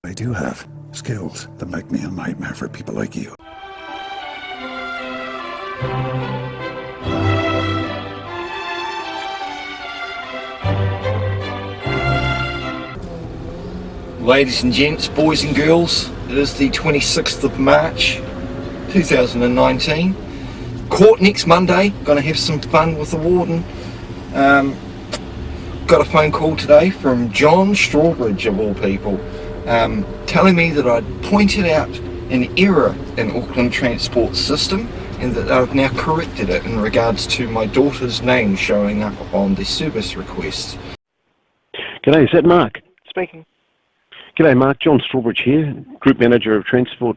I do have skills that make me a nightmare for people like you. Ladies and gents, boys and girls, it is the 26th of March 2019. Court next Monday, gonna have some fun with the warden. Got a phone call today from John Strawbridge, of all people, telling me that I'd pointed out an error in Auckland Transport System and that I've now corrected it in regards to my daughter's name showing up on the service request. G'day, is that Mark? Speaking. G'day Mark, John Strawbridge here, Group Manager of Transport.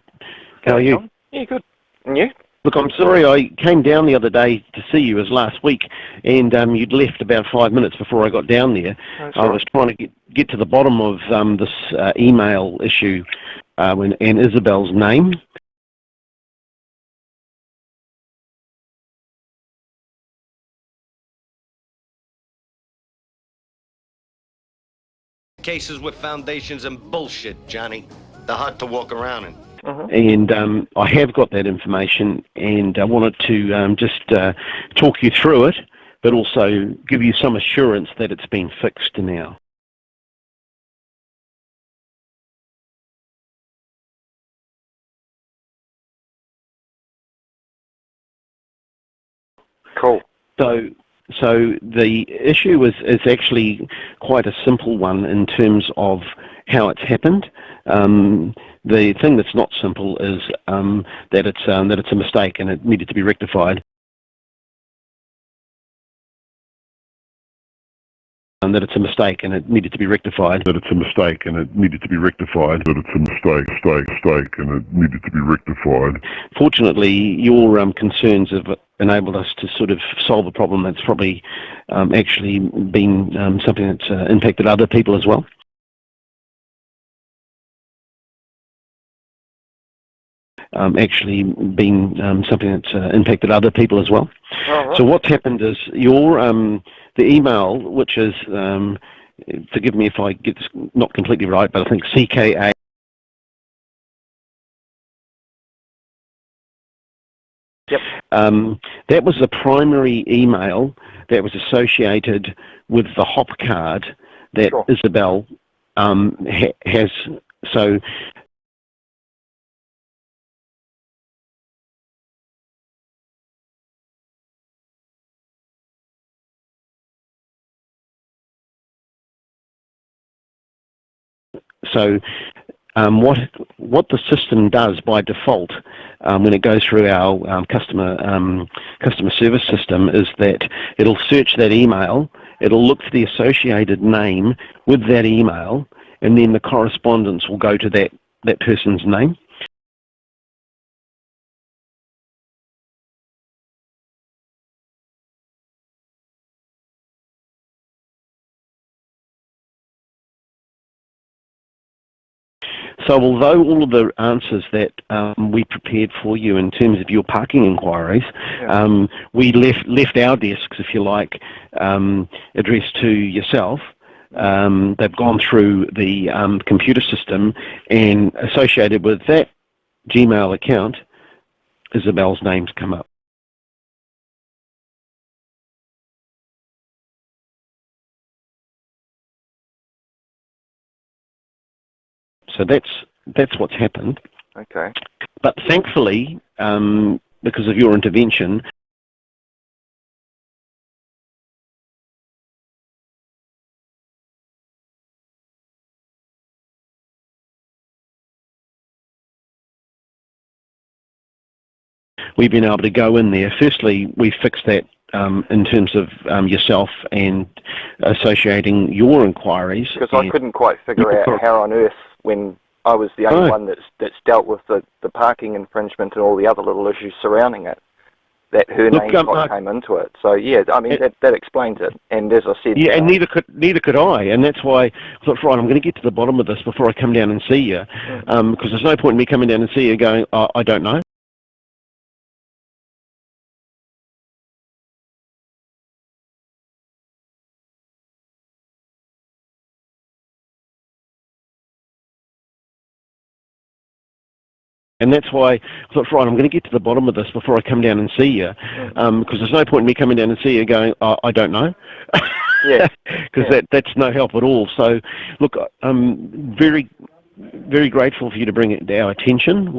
How are you? Yeah, good. And you? Look, I'm sorry I came down the other day to see you as last week, and you'd left about 5 minutes before I got down there. I was trying to get to the bottom of this email issue and Isabel's name. Cases with foundations and bullshit, Johnny. They're hard to walk around in. And I have got that information, and I wanted to just talk you through it, but also give you some assurance that it's been fixed now. Cool. So the issue is actually quite a simple one in terms of how it's happened. The thing that's not simple is that it's a mistake and it needed to be rectified. That it's a mistake and it needed to be rectified. That it's a mistake and it needed to be rectified. That it's a mistake and it needed to be rectified. Fortunately, your concerns have enabled us to sort of solve a problem that's probably actually been something that's impacted other people as well. So what's happened is the email, which is, forgive me if I get this not completely right, but I think CKA. Yep. That was the primary email that was associated with the hop card that Isabel has. So what the system does by default when it goes through our customer service system is that it'll search that email, it'll look for the associated name with that email, and then the correspondence will go to that person's name. So although all of the answers that we prepared for you in terms of your parking inquiries, we left our desks, if you like, addressed to yourself. They've gone through the computer system, and associated with that Gmail account, Isabel's name's come up. So that's what's happened. Okay. But thankfully, because of your intervention, we've been able to go in there. Firstly, we fixed that in terms of yourself and associating your inquiries. Because I couldn't quite figure out how on earth, when I was the only one that's dealt with the parking infringement and all the other little issues surrounding it, that her name came into it. So yeah, I mean that explains it. And as I said, yeah, and neither could I, and that's why I thought, right, I'm going to get to the bottom of this before I come down and see you, because there's no point in me coming down and see you going, I don't know. And that's why I thought, right, I'm going to get to the bottom of this before I come down and see you, because there's no point in me coming down and see you going, I don't know, because that's no help at all. So, look, I'm very, very grateful for you to bring it to our attention.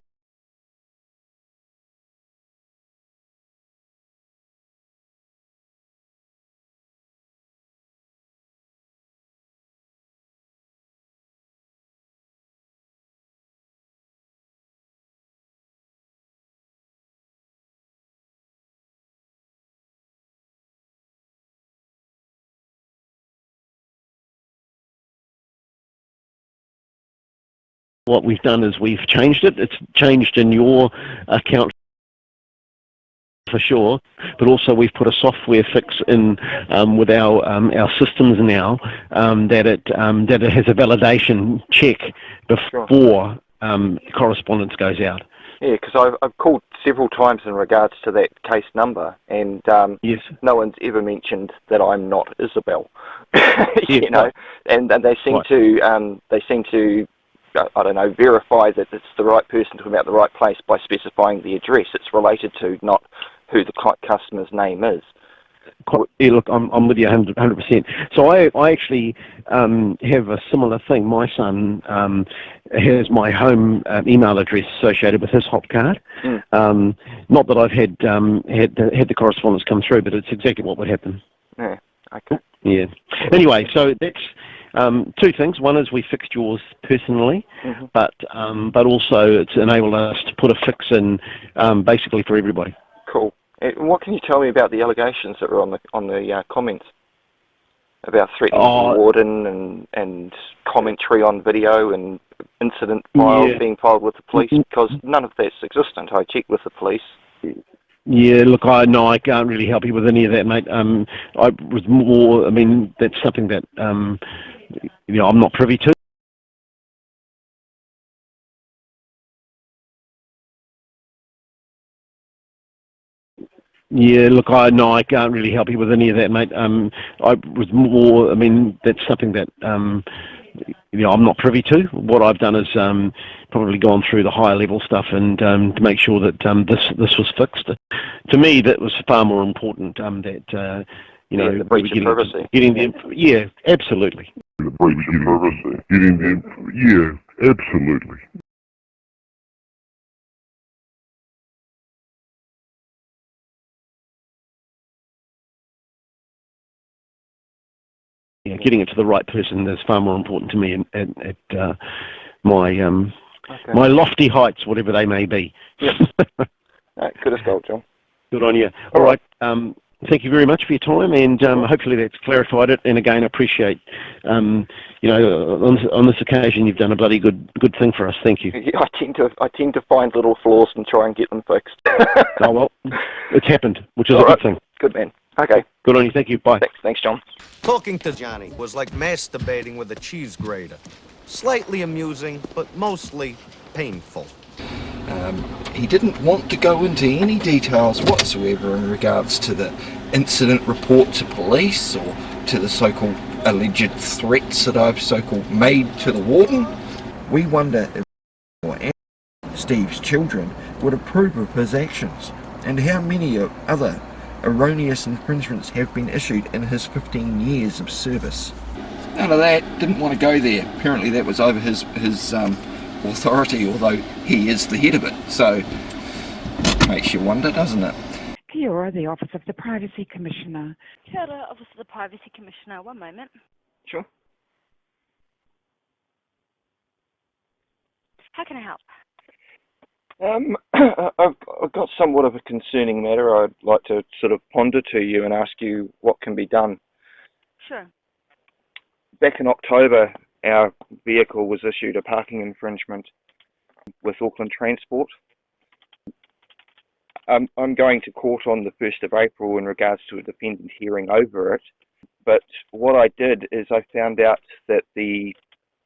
What we've done is we've changed it. It's changed in your account for sure, but also we've put a software fix in with our systems now that it has a validation check before correspondence goes out. Yeah, because I've called several times in regards to that case number, and no one's ever mentioned that I'm not Isabel. You know, right. and they seem to I don't know, verify that it's the right person talking about the right place by specifying the address it's related to, not who the customer's name is. Yeah, look, I'm with you 100%. So I actually have a similar thing. My son has my home email address associated with his hop card. Not that I've had the correspondence come through, but it's exactly what would happen. Yeah. Okay. Yeah. Anyway, so that's two things. One is we fixed yours personally, but also it's enabled us to put a fix in basically for everybody. Cool. And what can you tell me about the allegations that were on the comments about threatening the warden and commentary on video and incident files being filed with the police? Because none of that's existent. I checked with the police. Yeah, look, I can't really help you with any of that, mate. I was more. I mean, that's something that I'm not privy to. Yeah, look, I can't really help you with any of that, mate. I was more. I mean, that's something that I'm not privy to. What I've done is probably gone through the higher level stuff and to make sure that this was fixed. To me, that was far more important. That the breach of privacy. Yeah, absolutely. The breach of privacy. Absolutely. Yeah, getting it to the right person is far more important to me at my lofty heights, whatever they may be. Yep. Good as gold, John. Good on you. All right. Thank you very much for your time, and hopefully that's clarified it. And again, I appreciate, on this occasion, you've done a bloody good thing for us. Thank you. Yeah, I tend to find little flaws and try and get them fixed. Oh well, it's happened, which is a good thing. Good man. Okay. Good on you. Thank you. Bye. Thanks, John. Talking to Johnny was like masturbating with a cheese grater. Slightly amusing, but mostly painful. He didn't want to go into any details whatsoever in regards to the incident report to police or to the so-called alleged threats that I've so-called made to the warden. We wonder if Steve's children would approve of his actions, and how many other erroneous infringements have been issued in his 15 years of service. None of that, didn't want to go there. Apparently that was over his authority, although he is the head of it, so makes you wonder, doesn't it? Kia ora, the Office of the Privacy Commissioner. Kia ora, Office of the Privacy Commissioner. One moment. Sure. How can I help? I've got somewhat of a concerning matter I'd like to sort of ponder to you and ask you what can be done. Sure. Back in October, our vehicle was issued a parking infringement with Auckland Transport. I'm going to court on the 1st of April in regards to a defendant hearing over it, but what I did is I found out that the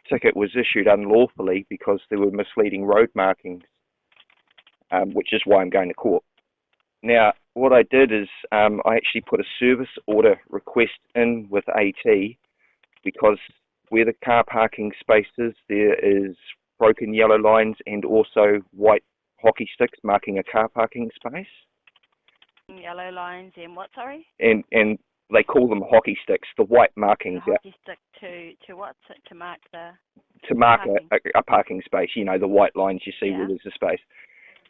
ticket was issued unlawfully because there were misleading road markings, which is why I'm going to court. Now, what I did is I actually put a service order request in with AT because where the car parking space is, there is broken yellow lines and also white hockey sticks marking a car parking space. Yellow lines and what, sorry? And they call them hockey sticks, the white markings. The hockey stick to what? To mark the... To mark parking. a parking space, you know, the white lines you see where there's a space.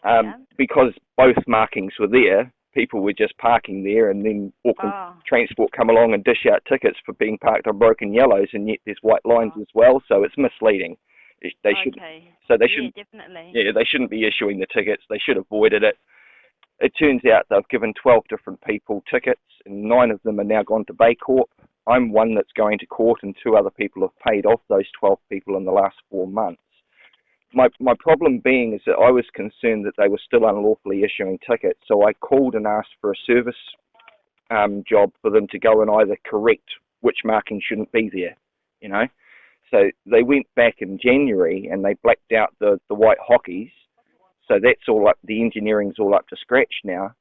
Yeah. Because both markings were there, people were just parking there, and then Auckland Transport come along and dish out tickets for being parked on broken yellows, and yet there's white lines as well, so it's misleading. They should, so they shouldn't. Definitely. Yeah, they shouldn't be issuing the tickets. They should have avoided it. It turns out they've given 12 different people tickets, and 9 of them are now gone to Bay Court. I'm one that's going to court, and 2 other people have paid off those 12 people in the last 4 months. My problem being is that I was concerned that they were still unlawfully issuing tickets, so I called and asked for a service job for them to go and either correct which marking shouldn't be there, you know. So they went back in January and they blacked out the white hockeys. So that's all up, the engineering's all up to scratch now.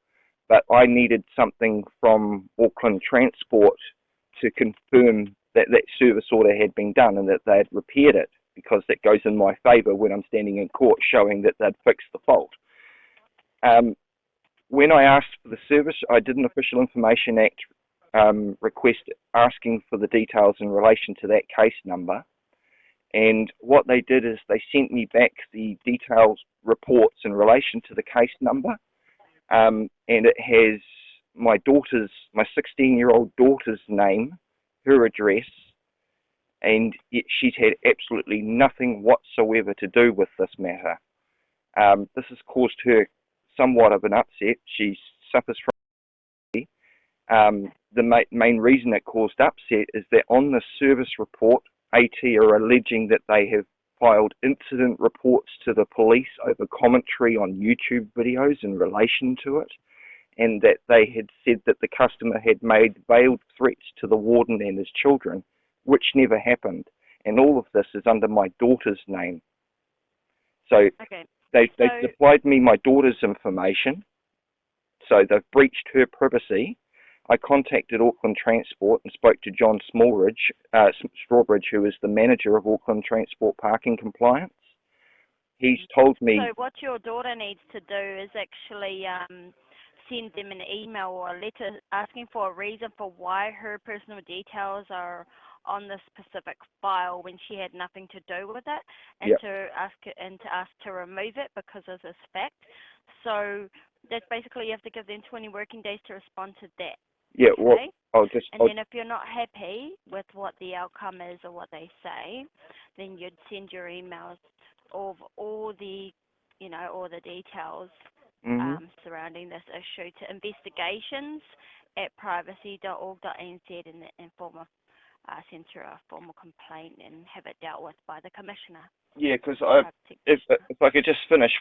But I needed something from Auckland Transport to confirm that that service order had been done and that they had repaired it, because that goes in my favour when I'm standing in court showing that they'd fixed the fault. When I asked for the service, I did an Official Information Act request asking for the details in relation to that case number. And what they did is they sent me back the details reports in relation to the case number. And it has my 16-year-old daughter's name, her address, and yet she's had absolutely nothing whatsoever to do with this matter. This has caused her somewhat of an upset. She suffers from the main reason it caused upset is that on the service report, AT are alleging that they have filed incident reports to the police over commentary on YouTube videos in relation to it, and that they had said that the customer had made veiled threats to the warden and his children, which never happened. And all of this is under my daughter's name. So they supplied me my daughter's information, so they've breached her privacy. I contacted Auckland Transport and spoke to John Strawbridge, who is the manager of Auckland Transport Parking Compliance. He's told me... So what your daughter needs to do is actually send them an email or a letter asking for a reason for why her personal details are on the specific file when she had nothing to do with it, and to ask to remove it because of this fact. So that's basically, you have to give them 20 working days to respond to that. Yeah, okay? Then if you're not happy with what the outcome is or what they say, then you'd send your emails of all the details surrounding this issue to investigations@privacy.org.nz and send through a formal complaint and have it dealt with by the Commissioner. Yeah, because if I could just finish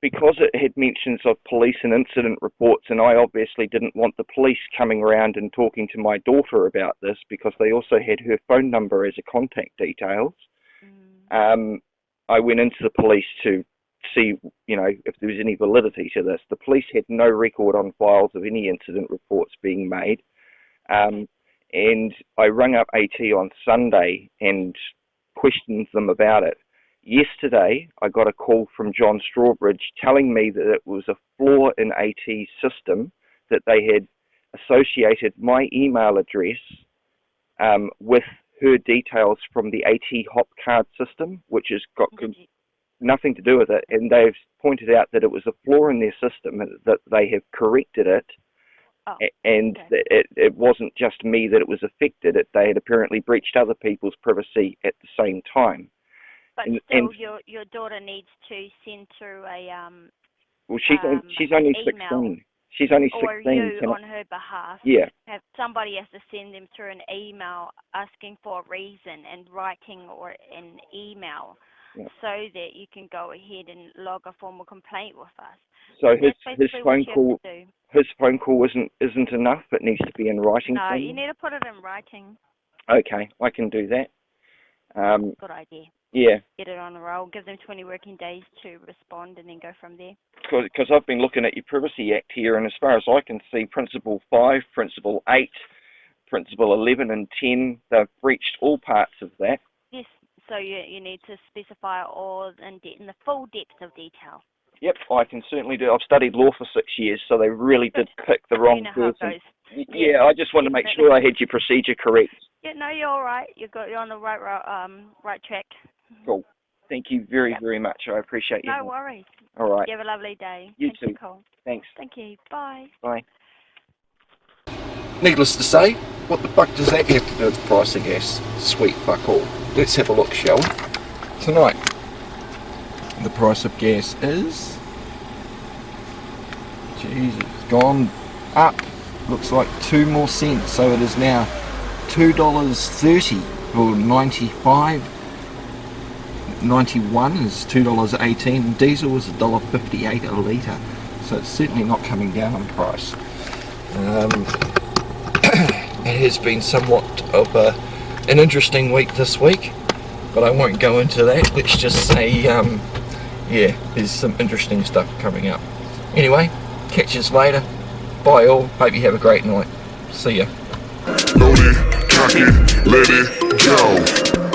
because it had mentions of police and incident reports, and I obviously didn't want the police coming around and talking to my daughter about this because they also had her phone number as a contact details. I went into the police to see, if there was any validity to this. The police had no record on files of any incident reports being made. And I rang up AT on Sunday and questioned them about it. Yesterday, I got a call from John Strawbridge telling me that it was a flaw in AT's system, that they had associated my email address with her details from the AT Hop card system, which has got nothing to do with it. And they've pointed out that it was a flaw in their system, that they have corrected it. It wasn't just me that it was affected. They had apparently breached other people's privacy at the same time. But still, your daughter needs to send through a well, she's only 16. She's only 16. Or you on her behalf. Yeah. Somebody has to send them through an email asking for a reason in writing or an email, so that you can go ahead and log a formal complaint with us. So his phone call isn't enough. It needs to be in writing. No, you need to put it in writing. Okay, I can do that. Good idea. Yeah. Get it on the roll. Give them 20 working days to respond, and then go from there. Because I've been looking at your Privacy Act here, and as far as I can see, Principle 5, Principle 8, Principle 11 and 10, they've breached all parts of that. Yes. So you need to specify all in the full depth of detail. Yep, I can certainly do. I've studied law for 6 years, so they really did pick the wrong person. How it goes. Yeah, I just wanted to make sure I had your procedure correct. Yeah, no, you're all right. You're on the right track. Cool. Thank you very, very much. I appreciate you. No worries. All right. You have a lovely day. You Thanks too. for calling. Thanks. Thank you. Bye. Bye. Needless to say, what the fuck does that have to do with the price of gas? Sweet fuck all. Let's have a look, shall we? Tonight, the price of gas is... Jesus, gone up. Looks like 2 more cents, so it is now $2.30 or 95. 91 is $2.18, and diesel is $1.58 a litre, so it's certainly not coming down in price. It has been somewhat of an interesting week this week, but I won't go into that. Let's just say, yeah, there's some interesting stuff coming up. Anyway, catch us later. Bye all. Hope you have a great night. See ya. Load it, cock it, let it go.